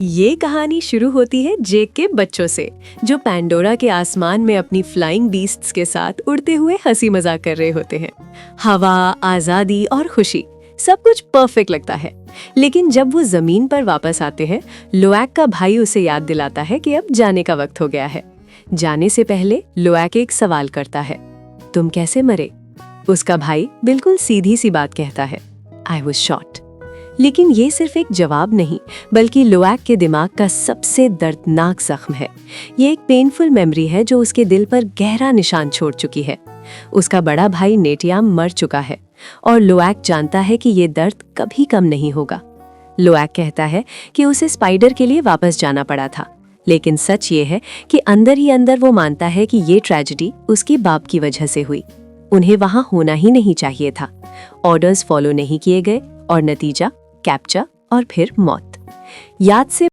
ये कहानी शुरू होती है जेक के बच्चों से, जो पैंडोरा के आसमान में अपनी फ्लाइंग बीस्ट्स के साथ उड़ते हुए हंसी मजाक कर रहे होते हैं। हवा, आजादी और खुशी, सब कुछ परफेक्ट लगता है। लेकिन जब वो जमीन पर वापस आते हैं, लोएक का भाई उसे याद दिलाता है कि अब जाने का वक्त हो गया है। जाने से पहले लोएक एक सवाल करता है, तुम कैसे मरे? उसका भाई बिल्कुल सीधी सी बात कहता है, आई वॉज शॉट। लेकिन ये सिर्फ एक जवाब नहीं, बल्कि लोएक के दिमाग का सबसे दर्दनाक जख्म है। ये एक पेनफुल मेमोरी है जो उसके दिल पर गहरा निशान छोड़ चुकी है। उसका बड़ा भाई नेटियाम मर चुका है और लोएक जानता है कि ये दर्द कभी कम नहीं होगा। लोएक कहता है कि उसे स्पाइडर के लिए वापस जाना पड़ा था, लेकिन सच ये है कि अंदर ही अंदर वो मानता है कि ये ट्रेजेडी उसके बाप की वजह से हुई। उन्हें वहां होना ही नहीं चाहिए था। ऑर्डर्स फॉलो नहीं किए गए और नतीजा कैप्चर और फिर मौत। याद से